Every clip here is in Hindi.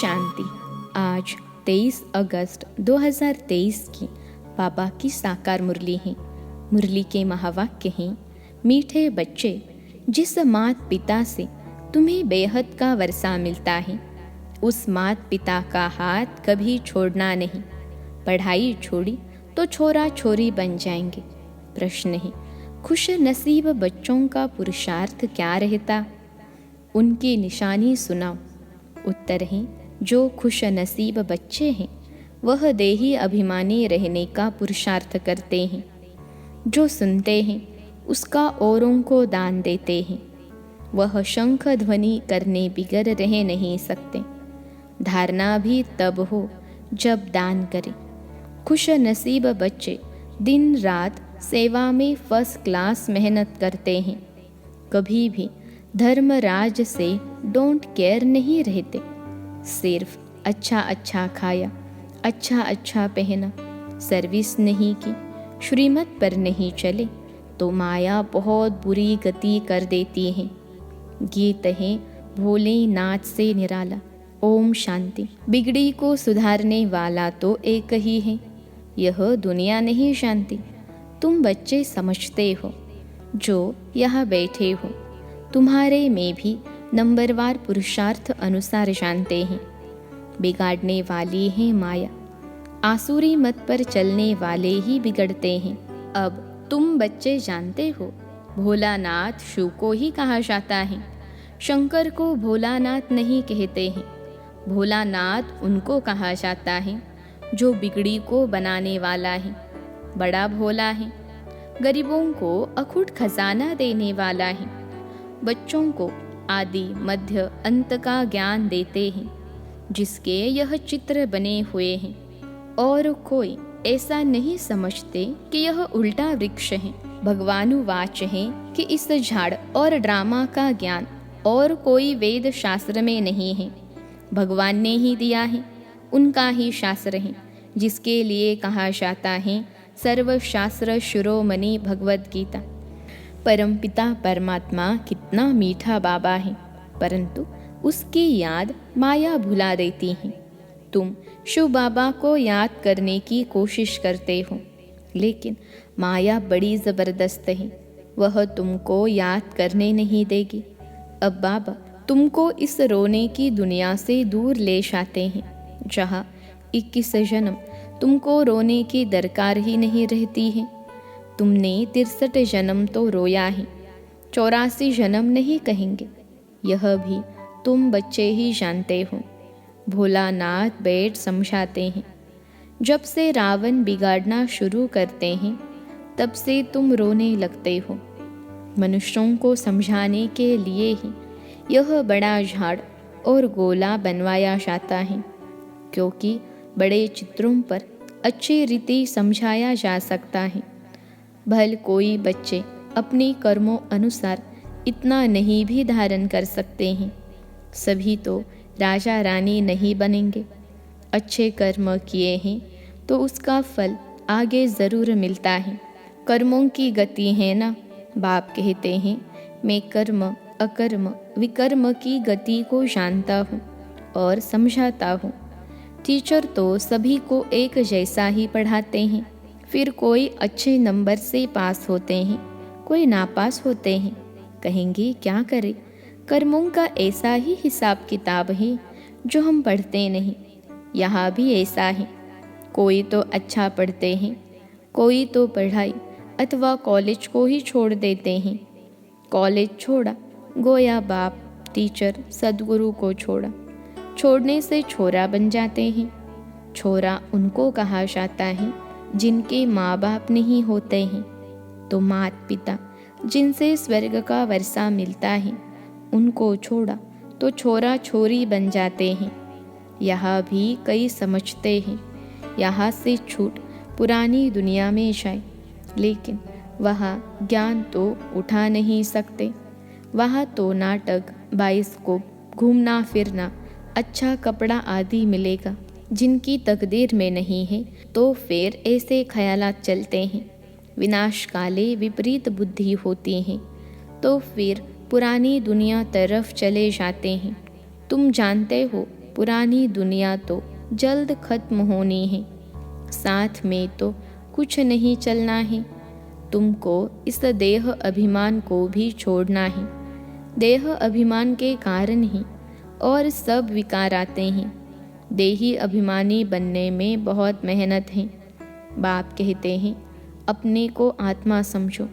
शांति। आज 23 अगस्त 2023 की बाबा की साकार मुरली है। मुरली के महावाक्य हैं, मीठे बच्चे, जिस मात पिता से तुम्हें बेहद का वर्षा मिलता है, उस मात पिता का हाथ कभी छोड़ना नहीं। पढ़ाई छोड़ी तो छोरा छोरी बन जाएंगे। प्रश्न है, खुश नसीब बच्चों का पुरुषार्थ क्या रहता? उनकी निशानी सुनाओ। उत्तर है, जो खुश नसीब बच्चे हैं वह देही अभिमानी रहने का पुरुषार्थ करते हैं। जो सुनते हैं उसका औरों को दान देते हैं। वह शंख ध्वनि करने बिगड़ रह नहीं सकते। धारणा भी तब हो जब दान करें। खुश नसीब बच्चे दिन रात सेवा में फर्स्ट क्लास मेहनत करते हैं। कभी भी धर्मराज से डोंट केयर नहीं रहते। सिर्फ अच्छा अच्छा खाया, अच्छा अच्छा पहना, सर्विस नहीं की, श्रीमत पर नहीं चले तो माया बहुत बुरी गति कर देती है। गीत है भोलेनाथ से निराला। ओम शांति। बिगड़ी को सुधारने वाला तो एक ही है, यह दुनिया नहीं शांति। तुम बच्चे समझते हो, जो यहाँ बैठे हो, तुम्हारे में भी नंबरवार पुरुषार्थ अनुसार जानते हैं। बिगाड़ने वाली है माया, आसुरी मत पर चलने वाले ही बिगड़ते हैं। अब तुम बच्चे जानते हो, भोलानाथ शिव को ही कहा जाता है। शंकर को भोलानाथ नहीं कहते हैं। भोलानाथ उनको कहा जाता है जो बिगड़ी को बनाने वाला है, बड़ा भोला है, गरीबों को अखुट खजाना देने वाला है, बच्चों को आदि मध्य अंत का ज्ञान देते हैं, जिसके यह चित्र बने हुए हैं। और कोई ऐसा नहीं समझते कि यह उल्टा वृक्ष है। भगवानुवाच है कि इस झाड़ और ड्रामा का ज्ञान और कोई वेद शास्त्र में नहीं है। भगवान ने ही दिया है, उनका ही शास्त्र है, जिसके लिए कहा जाता है सर्वशास्त्र शिरोमणि भगवद गीता। परमपिता परमात्मा कितना मीठा बाबा है, परंतु उसकी याद माया भुला देती है। तुम शिव बाबा को याद करने की कोशिश करते हो, लेकिन माया बड़ी ज़बरदस्त है, वह तुमको याद करने नहीं देगी। अब बाबा तुमको इस रोने की दुनिया से दूर ले जाते हैं, जहाँ 21 जन्म तुमको रोने की दरकार ही नहीं रहती है। तुमने 63 जन्म तो रोया है, 84 जन्म नहीं कहेंगे। यह भी तुम बच्चे ही जानते हो। भोलानाथ बैठ समझाते हैं, जब से रावण बिगाड़ना शुरू करते हैं तब से तुम रोने लगते हो। मनुष्यों को समझाने के लिए ही यह बड़ा झाड़ और गोला बनवाया जाता है, क्योंकि बड़े चित्रों पर अच्छी रीति समझाया जा सकता है। भल कोई बच्चे अपने कर्मों अनुसार इतना नहीं भी धारण कर सकते हैं। सभी तो राजा रानी नहीं बनेंगे। अच्छे कर्म किए हैं तो उसका फल आगे ज़रूर मिलता है। कर्मों की गति है ना। बाप कहते हैं, मैं कर्म अकर्म विकर्म की गति को जानता हूँ और समझाता हूँ। टीचर तो सभी को एक जैसा ही पढ़ाते हैं। फिर कोई अच्छे नंबर से पास होते हैं, कोई नापास होते हैं। कहेंगे क्या करें, कर्मों का ऐसा ही हिसाब किताब है जो हम पढ़ते नहीं। यहाँ भी ऐसा है, कोई तो अच्छा पढ़ते हैं, कोई तो पढ़ाई अथवा कॉलेज को ही छोड़ देते हैं। कॉलेज छोड़ा, गोया बाप टीचर सदगुरु को छोड़ा। छोड़ने से छोरा बन जाते हैं। छोरा उनको कहा जाता है जिनके माँ बाप नहीं होते हैं। तो माता पिता जिनसे स्वर्ग का वर्षा मिलता है, उनको छोड़ा तो छोरा छोरी बन जाते हैं। यहाँ भी कई समझते हैं यहाँ से छूट पुरानी दुनिया में जाए, लेकिन वहाँ ज्ञान तो उठा नहीं सकते। वहाँ तो नाटक, बाइस्कोप, घूमना फिरना, अच्छा कपड़ा आदि मिलेगा। जिनकी तकदीर में नहीं है तो फिर ऐसे ख्यालात चलते हैं। विनाश काले विपरीत बुद्धि होती है तो फिर पुरानी दुनिया तरफ चले जाते हैं। तुम जानते हो पुरानी दुनिया तो जल्द खत्म होनी है, साथ में तो कुछ नहीं चलना है। तुमको इस देह अभिमान को भी छोड़ना है। देह अभिमान के कारण ही और सब विकार आते हैं। देही अभिमानी बनने में बहुत मेहनत है। बाप कहते हैं, अपने को आत्मा समझो।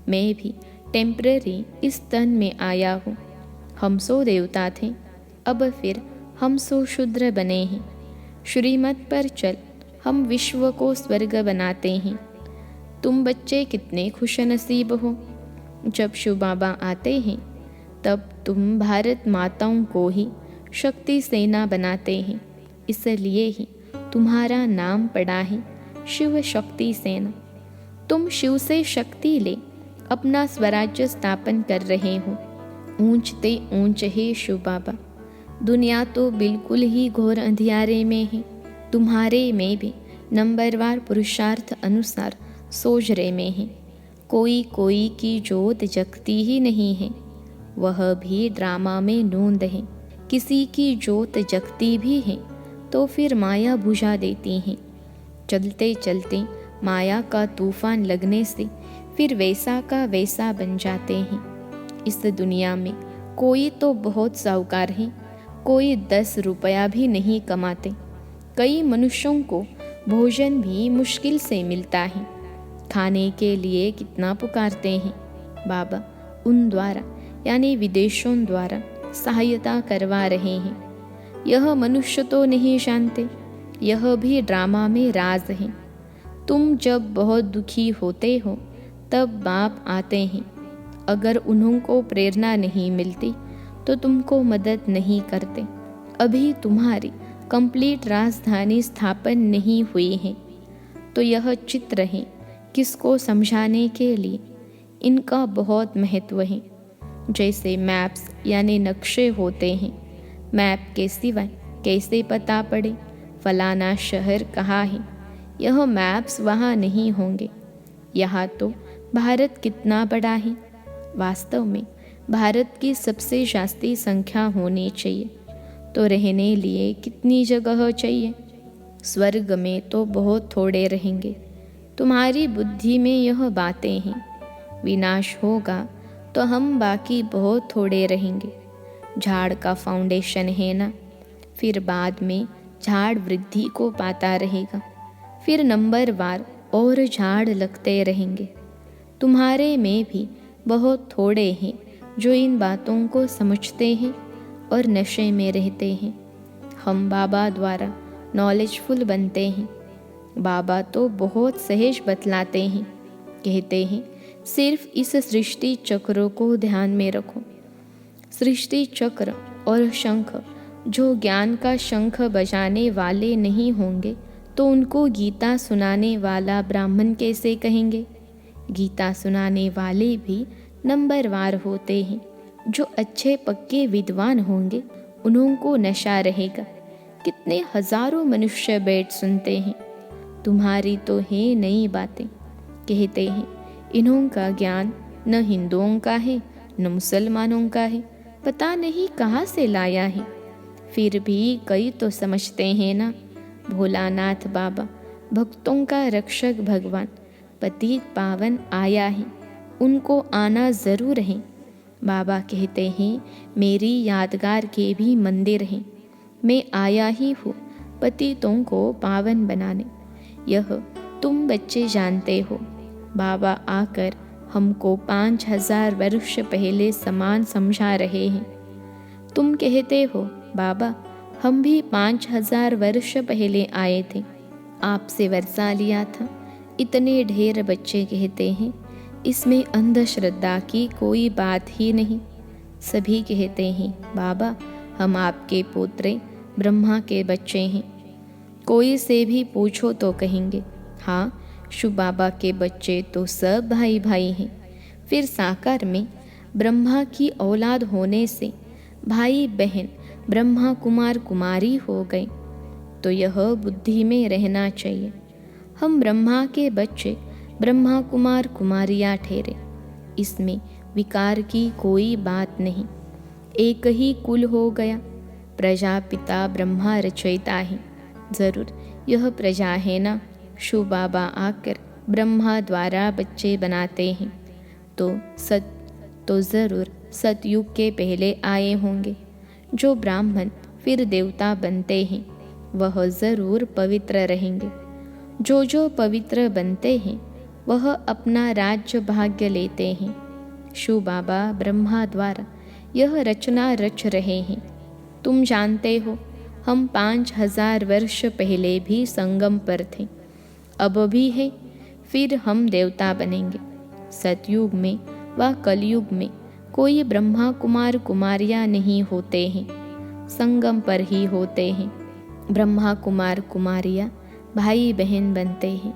मैं भी टेम्पररी इस तन में आया हूँ। हम सो देवता थे, अब फिर हम सो शूद्र बने हैं। श्रीमत पर चल, हम विश्व को स्वर्ग बनाते हैं। तुम बच्चे कितने खुश नसीब हो। जब शिव बाबा आते हैं तब तुम भारत माताओं को ही शक्ति सेना बनाते हैं। इसलिए ही तुम्हारा नाम पड़ा है शिव शक्ति सेना। तुम शिव से शक्ति ले अपना स्वराज्य स्थापन कर रहे हो। ऊंचते ऊंच है शिव बाबा। दुनिया तो बिल्कुल ही घोर अंधियारे में है। तुम्हारे में भी नंबरवार पुरुषार्थ अनुसार सोजरे में है। कोई कोई की जोत जगती ही नहीं है, वह भी ड्रामा में नूंद है। किसी की जोत जगती भी है तो फिर माया बुझा देती है। चलते चलते माया का तूफान लगने से फिर वैसा का वैसा बन जाते हैं। इस दुनिया में कोई तो बहुत साहूकार है, कोई 10 रुपया भी नहीं कमाते। कई मनुष्यों को भोजन भी मुश्किल से मिलता है। खाने के लिए कितना पुकारते हैं। बाबा उन द्वारा यानी विदेशों द्वारा सहायता करवा रहे हैं। यह मनुष्य तो नहीं जानते, यह भी ड्रामा में राज है। तुम जब बहुत दुखी होते हो तब बाप आते हैं। अगर उन्हों को प्रेरणा नहीं मिलती तो तुमको मदद नहीं करते। अभी तुम्हारी कंप्लीट राजधानी स्थापन नहीं हुई है। तो यह चित्र है, किसको समझाने के लिए इनका बहुत महत्व है। जैसे मैप्स यानी नक्शे होते हैं। मैप के सिवाय कैसे पता पड़े फलाना शहर कहाँ है। यह मैप्स वहाँ नहीं होंगे। यहाँ तो भारत कितना बड़ा है। वास्तव में भारत की सबसे जास्ती संख्या होनी चाहिए। तो रहने लिए कितनी जगह चाहिए। स्वर्ग में तो बहुत थोड़े रहेंगे। तुम्हारी बुद्धि में यह बातें हैं। विनाश होगा तो हम बाकी बहुत थोड़े रहेंगे। झाड़ का फाउंडेशन है ना, फिर बाद में झाड़ वृद्धि को पाता रहेगा। फिर नंबरवार और झाड़ लगते रहेंगे। तुम्हारे में भी बहुत थोड़े हैं जो इन बातों को समझते हैं और नशे में रहते हैं। हम बाबा द्वारा नॉलेजफुल बनते हैं। बाबा तो बहुत सहज बतलाते हैं। कहते हैं सिर्फ इस सृष्टि चक्र को ध्यान में रखो। सृष्टि चक्र और शंख, जो ज्ञान का शंख बजाने वाले नहीं होंगे तो उनको गीता सुनाने वाला ब्राह्मण कैसे कहेंगे। गीता सुनाने वाले भी नंबरवार होते हैं। जो अच्छे पक्के विद्वान होंगे उन्हों को नशा रहेगा। कितने हजारों मनुष्य बैठ सुनते हैं। तुम्हारी तो है नई बातें। कहते हैं इन्हों का ज्ञान न हिंदुओं का है न मुसलमानों का है, पता नहीं कहाँ से लाया है। फिर भी कई तो समझते हैं ना। भोलानाथ बाबा भक्तों का रक्षक भगवान पतित पावन आया है, उनको आना ज़रूर है। बाबा कहते हैं मेरी यादगार के भी मंदिर हैं। मैं आया ही हूँ पतितों को पावन बनाने। यह तुम बच्चे जानते हो। बाबा आकर हमको 5000 वर्ष पहले समान समझा रहे हैं। तुम कहते हो बाबा हम भी 5000 वर्ष पहले आए थे, आपसे वर्षा लिया था। इतने ढेर बच्चे कहते हैं इसमें अंधश्रद्धा की कोई बात ही नहीं। सभी कहते हैं बाबा हम आपके पोतरे ब्रह्मा के बच्चे हैं। कोई से भी पूछो तो कहेंगे हाँ शिव बाबा के बच्चे तो सब भाई भाई हैं। फिर साकार में ब्रह्मा की औलाद होने से भाई बहन ब्रह्मा कुमार कुमारी हो गए। तो यह बुद्धि में रहना चाहिए। हम ब्रह्मा के बच्चे ब्रह्मा कुमार कुमारियाँ ठहरे। इसमें विकार की कोई बात नहीं। एक ही कुल हो गया। प्रजापिता ब्रह्मा रचयिता है। ज़रूर यह प्रजा है ना। शू बाबा आकर ब्रह्मा द्वारा बच्चे बनाते हैं तो ज़रूर सतयुग के पहले आए होंगे। जो ब्राह्मण फिर देवता बनते हैं वह ज़रूर पवित्र रहेंगे। जो पवित्र बनते हैं वह अपना राज्य भाग्य लेते हैं। शू बाबा ब्रह्मा द्वारा यह रचना रच रहे हैं। तुम जानते हो हम 5000 वर्ष पहले भी संगम पर थे, अब भी है, फिर हम देवता बनेंगे। सतयुग में व कलयुग में कोई ब्रह्मा कुमार कुमारियाँ नहीं होते हैं, संगम पर ही होते हैं। ब्रह्मा कुमार कुमारियाँ भाई बहन बनते हैं।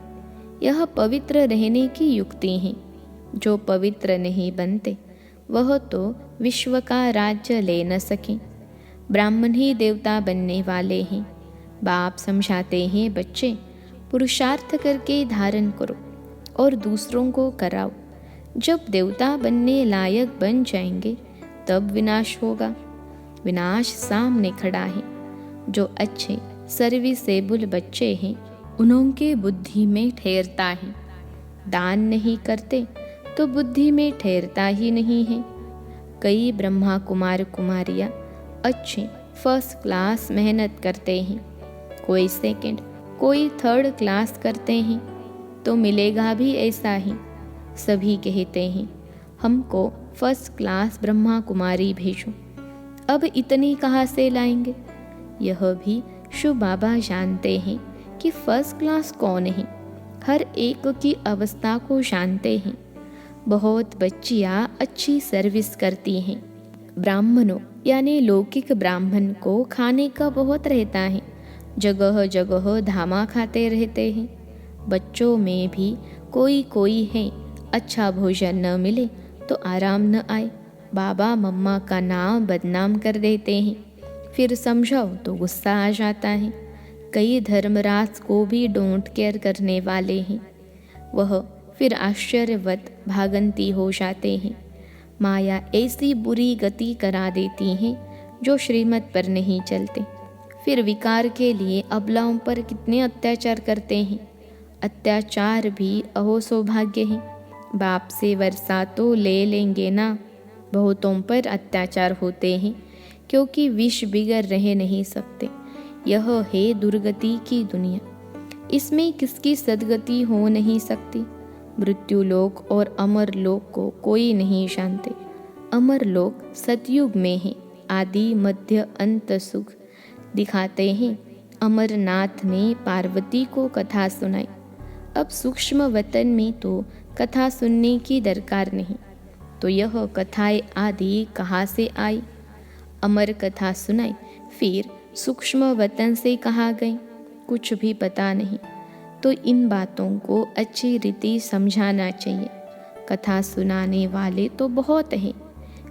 यह पवित्र रहने की युक्ति है। जो पवित्र नहीं बनते वह तो विश्व का राज्य ले न सकें। ब्राह्मण ही देवता बनने वाले हैं। बाप समझाते हैं, बच्चे पुरुषार्थ करके धारण करो और दूसरों को कराओ। जब देवता बनने लायक बन जाएंगे तब विनाश होगा। विनाश सामने खड़ा है। जो अच्छे सर्विसेबल बच्चे हैं उनके बुद्धि में ठहरता है। दान नहीं करते तो बुद्धि में ठहरता ही नहीं है। कई ब्रह्मा कुमार कुमारियाँ अच्छे फर्स्ट क्लास मेहनत करते हैं, कोई सेकंड कोई थर्ड क्लास करते हैं, तो मिलेगा भी ऐसा ही। सभी कहते हैं हमको फर्स्ट क्लास ब्रह्मा कुमारी भेजो। अब इतनी कहाँ से लाएंगे? यह भी शू बाबा जानते हैं कि फर्स्ट क्लास कौन है। हर एक की अवस्था को जानते हैं। बहुत बच्चियाँ अच्छी सर्विस करती हैं। ब्राह्मणों यानी लौकिक ब्राह्मण को खाने का बहुत रहता है। जगह जगह धामा खाते रहते हैं। बच्चों में भी कोई है, अच्छा भोजन न मिले तो आराम न आए, बाबा मम्मा का नाम बदनाम कर देते हैं। फिर समझाओ तो गुस्सा आ जाता है। कई धर्मराज को भी डोंट केयर करने वाले हैं। वह फिर आश्चर्यवत भागंती हो जाते हैं। माया ऐसी बुरी गति करा देती है जो श्रीमत पर नहीं चलते। फिर विकार के लिए अबलाओं पर कितने अत्याचार करते हैं। अत्याचार भी अहो सौभाग्य है। बाप से वर्षा तो ले लेंगे ना। बहुतों पर अत्याचार होते हैं क्योंकि विष बिगड़ रह नहीं सकते। यह है दुर्गति की दुनिया। इसमें किसकी सदगति हो नहीं सकती। मृत्यु लोक और अमर लोक को कोई नहीं जानते। अमर लोक सतयुग में है। आदि मध्य अंत सुख दिखाते हैं। अमरनाथ ने पार्वती को कथा सुनाई। अब सूक्ष्म वतन में तो कथा सुनने की दरकार नहीं, तो यह कथाएं आदि कहाँ से आई? अमर कथा सुनाई, फिर सूक्ष्म वतन से कहाँ गई? कुछ भी पता नहीं। तो इन बातों को अच्छी रीति समझाना चाहिए। कथा सुनाने वाले तो बहुत हैं,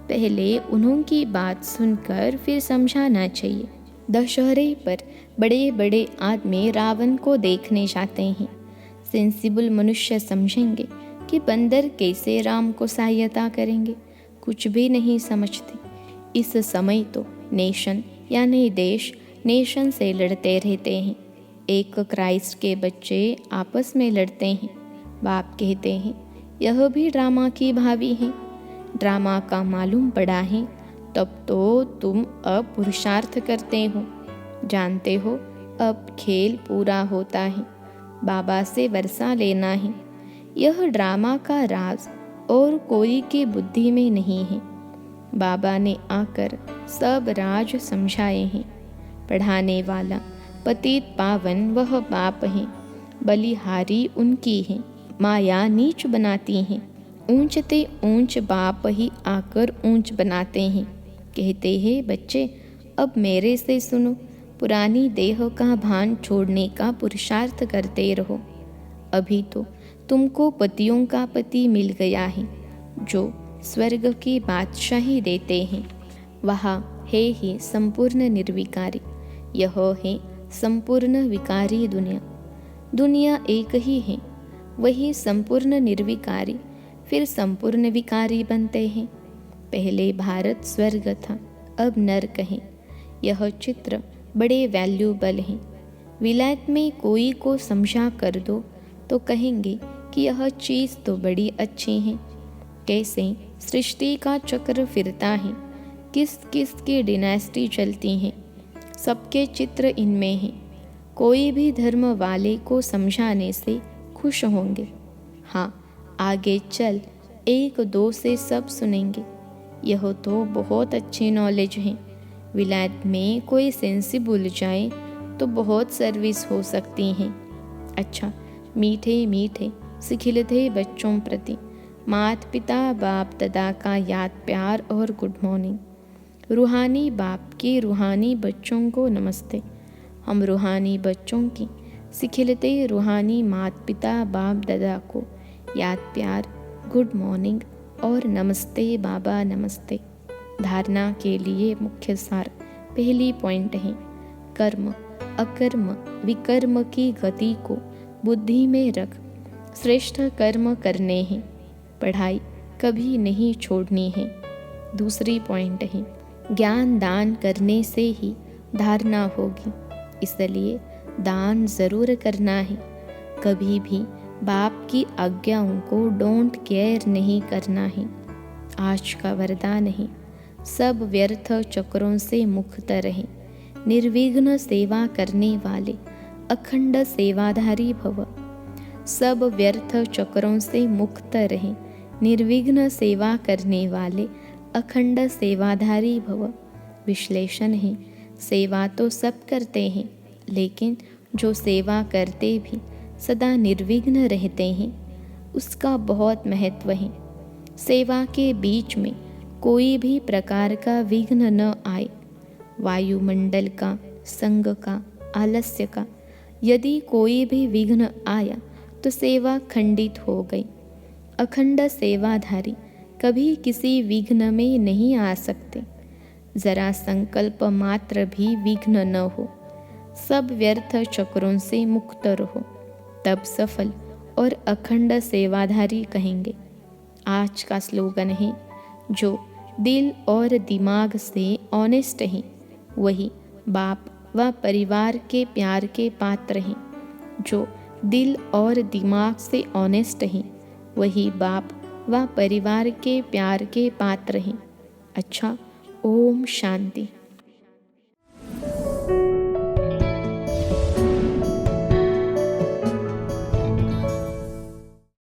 पहले उन्हों की बात सुनकर फिर समझाना चाहिए। दशहरे पर बड़े बड़े आदमी रावण को देखने जाते हैं। सेंसिबल मनुष्य समझेंगे कि बंदर कैसे राम को सहायता करेंगे, कुछ भी नहीं समझते। इस समय तो नेशन यानी देश नेशन से लड़ते रहते हैं। एक क्राइस्ट के बच्चे आपस में लड़ते हैं। बाप कहते हैं यह भी ड्रामा की भावी है। ड्रामा का मालूम पड़ा है तब तो तुम अब पुरुषार्थ करते हो। जानते हो अब खेल पूरा होता है। बाबा से वर्षा लेना है। यह ड्रामा का राज और कोई की बुद्धि में नहीं है। बाबा ने आकर सब राज समझाए हैं। पढ़ाने वाला पतित पावन वह बाप है। बलिहारी उनकी है। माया नीच बनाती है। ऊंचते ऊंच बाप ही आकर ऊंच बनाते हैं। कहते हैं बच्चे अब मेरे से सुनो। पुरानी देह का भान छोड़ने का पुरुषार्थ करते रहो। अभी तो तुमको पतियों का पति मिल गया है जो स्वर्ग की बादशाही देते हैं। वहाँ है ही संपूर्ण निर्विकारी। यह है संपूर्ण विकारी दुनिया। दुनिया एक ही है, वही संपूर्ण निर्विकारी फिर संपूर्ण विकारी बनते हैं। पहले भारत स्वर्ग था, अब नरक है। यह चित्र बड़े वैल्यूबल हैं। विलायत में कोई को समझा कर दो तो कहेंगे कि यह चीज़ तो बड़ी अच्छी है। कैसे सृष्टि का चक्र फिरता है, किस किस की डिनेस्टी चलती हैं, सबके चित्र इनमें हैं। कोई भी धर्म वाले को समझाने से खुश होंगे। हाँ, आगे चल 1-2 से सब सुनेंगे। यह तो बहुत अच्छी नॉलेज है। विलायत में कोई सेंसी भूल जाए तो बहुत सर्विस हो सकती हैं। अच्छा, मीठे मीठे सिखिलते बच्चों प्रति माता पिता बाप दादा का याद प्यार और गुड मॉर्निंग। रूहानी बाप के रूहानी बच्चों को नमस्ते। हम रूहानी बच्चों की सिखिलते रूहानी माता पिता बाप दादा को याद प्यार गुड मॉर्निंग और नमस्ते बाबा नमस्ते। धारणा के लिए मुख्य सार पहली पॉइंट है, कर्म अकर्म विकर्म की गति को बुद्धि में रख श्रेष्ठ कर्म करने हैं। पढ़ाई कभी नहीं छोड़नी है। दूसरी पॉइंट है, ज्ञान दान करने से ही धारणा होगी, इसलिए दान ज़रूर करना है। कभी भी बाप की आज्ञाओं को डोंट केयर नहीं करना है। आज का वरदान है, सब व्यर्थ चक्रों से मुक्त रहें। निर्विघ्न सेवा करने वाले अखंड सेवाधारी भव। सब व्यर्थ चक्रों से मुक्त रहें। निर्विघ्न सेवा करने वाले अखंड सेवाधारी भव। विश्लेषण है, सेवा तो सब करते हैं, लेकिन जो सेवा करते भी सदा निर्विघ्न रहते हैं, उसका बहुत महत्व है। सेवा के बीच में कोई भी प्रकार का विघ्न न आए। वायुमंडल का, संग का, आलस्य का यदि कोई भी विघ्न आया तो सेवा खंडित हो गई। अखंड सेवाधारी कभी किसी विघ्न में नहीं आ सकते। जरा संकल्प मात्र भी विघ्न न हो, सब व्यर्थ चक्रों से मुक्त रहो, तब सफल और अखंड सेवाधारी कहेंगे। आज का स्लोगन है, जो दिल और दिमाग से ऑनेस्ट हैं वही बाप व परिवार के प्यार के पात्र हैं। जो दिल और दिमाग से ऑनेस्ट हैं वही बाप व परिवार के प्यार के पात्र हैं। अच्छा, ओम शांति।